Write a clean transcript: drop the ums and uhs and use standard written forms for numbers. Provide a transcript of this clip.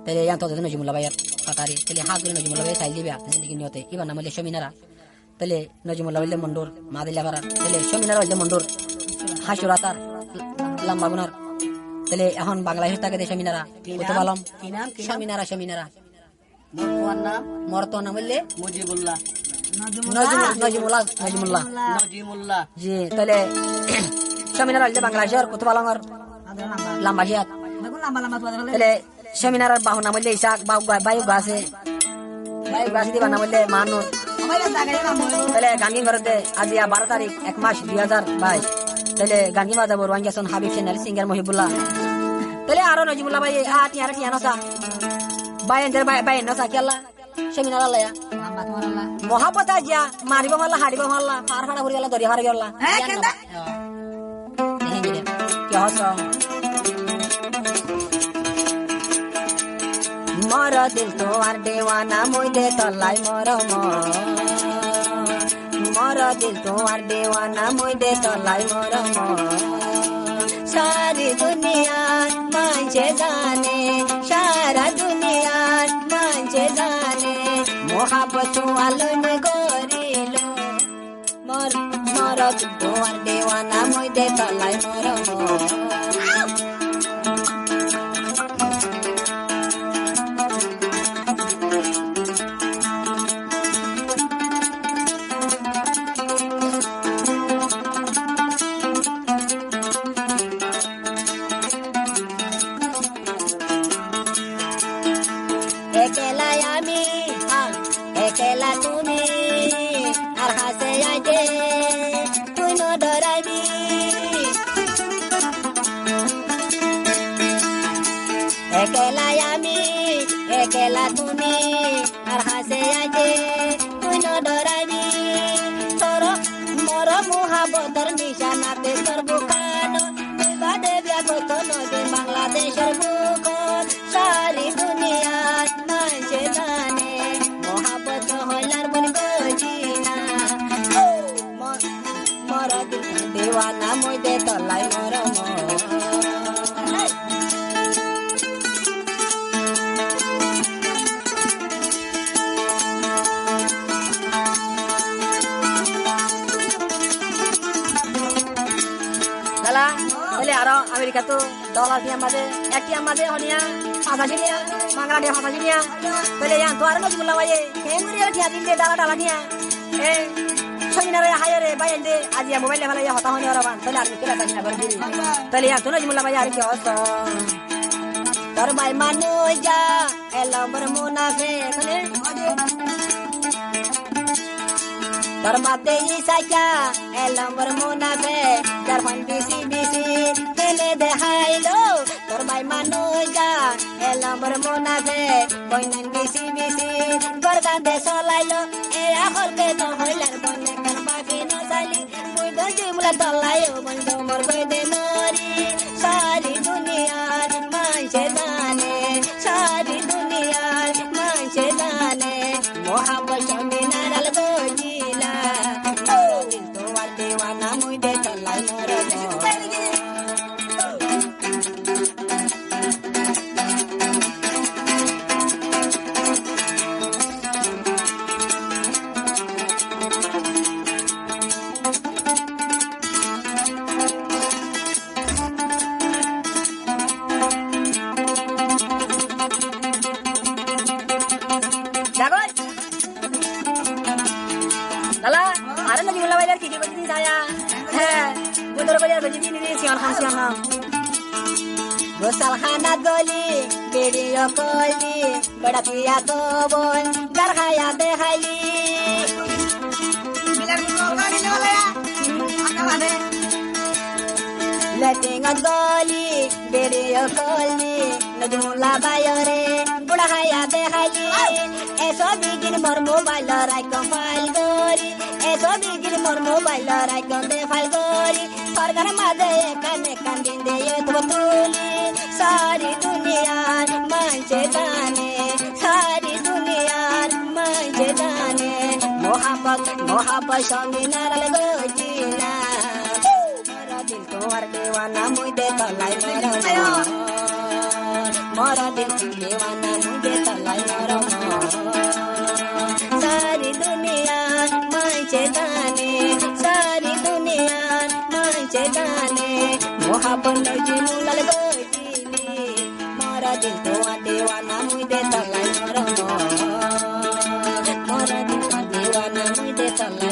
তাহলে ইয়ান তো নজিমুল্লাহ ভাইয়ের কাতারি তাহলে হাত গেলে নজিমুল্লাহ ভাই চাইল দিবা জিন্দিগি নিয়তে এবার নাম হইলে সমিনারা তাহলে নজিমুল্লাহ হইলে মন্ডুর মাদিল্লা পাড়ার তাহলে সমিনারা হইলে মন্ডুর হাসুরাতার লাম্বাগুনার তাহলে এখন বাংলাদেশের তাকে সমিনারা কত পালম সমিনারা সমিনারা মরতোয়ার নাম হইলে মুজিবুল্লাহ নজিমুল্লাহ জি তাহলে সমিনারা হইলে বাংলাদেশের কত পালংর লাম্বাসিয়াত তাহলে সেমিনারের বাহু নাম হইলে ইসাক বায়ু গাছে দিবা নাম হইলে মানুর তাহলে গাঙ্গি ঘরতে আজ 12 তারিখ 1 মাস 2022 তাহলে গাঙ্গি বাজাবো রোয়াঙ্গাসন হাবিব চ্যানেল সিঙ্গার মহিবুল্লাহ তাহলে আরো নজিবুল্লাহ ভাই টিয়া নসা বাইন নসা কেলা সেমিনার আল্লাহ মহাপত আজিয়া মারিব মাল্লা হারিব মাল্লা পার ফাড়া ঘুরি গেলা দরিয়া হারে গেলা কি হস মর দিল তো আর দেওয়ানা মই দে তলাই মর মর দিল তো আর দেওয়ানা মই দে তলাই মর সারি দুনিয়ার মাঝে জানে সারা দুনিয়ার মাঝে জানে মোহাবত আলোন গরিল মর মর দিল তো আর দেওয়ানা মই দে তলাই মর একলা আমি একলা তুমি আর হাসে আজে তুই ন ডরাবি একলা আমি একলা তুমি আর হাসে আজে তুই ন ডরাবি তোর মোর মোহাবতর নিশানাতে তোর বুকান তুই বাদে ব্যাগত নদী বাংলাদেশের বুকন সারি দুনিয়ার মাঝে জানে মোহাবত হলার মন গজিনা মর দেওয়ানা মই দে তলাই মর তাহলে আরো আমেরিকা তো ডলার টিয়া মাঝে এক টিয়া মাঝে হনিয়া 85 নিয়া বাংলা টিয়া 85 নিয়া তাহলে ইয়ান তো আর নজিবুল্লাহ ভাই কেমরি টিয়া দিলে ডালা নিয়া এ সমিনারে হায়ারে বাইন দে আজ মোবাইল লে ভালো হতা হনি ওরাবান তাহলে আর কেলা জানি না করে দিই তাহলে ইয়ান তো নজিবুল্লাহ ভাই আর কি অবস্থা তোর ভাই মানু যা এলমর মুনাফে তাহলে তোর মাতে ইসাকা এলমর মুনাফে যার ফান বিসি তেলে দেখাইলো তোর ভাই মানু যা এলমর মুনাফে কইনান বিসি গরগান দে চলাইলো এ আখলকে তো হইলার বনে কার বাকি ন চালি কই দে জিমলা তলাইও বন্ধ মোর কই দে নরি সারি দুনিয়ার মাঝে জানে সারি দুনিয়ার মাঝে জানে মোহাব্বত সমিনার আল গজিলা দিল তো আর দেওয়ানা মুই দে তলাই মর গোসালখানাত গলি ভিডিও কলি বড়া পিয়া তো বোন গার খায়া দেখাইলি লেটিংত গলি ভিডিও কলি নজিমুল্লাহ বাইরে বড়া খায়া দেখাইলি এসো বিগিন মোর মোবাইলর আইকন ফাইল করি এসো বিগিন মোর মোবাইলর আইকন দে ফাইল করি সরকার মাঝে কানে কান দিন দে তো তুলি সারি দুনিয়ার মাঝে জানে সারি দুনিয়ার মাঝে জানে মোহাব্বত সমিনার আল গজিনা মর দিল তোমার দেওয়ানা মুই দে তলাই मोरा दिल का दीवाना मुझे तलाई मोरा सारी दुनिया मांचे जाने सारी दुनिया मांचे जाने मोहब्बत में जीनू लल गई मोरा दिल तो दीवाना मुझे तलाई मोरा दिल का दीवाना मुझे तलाई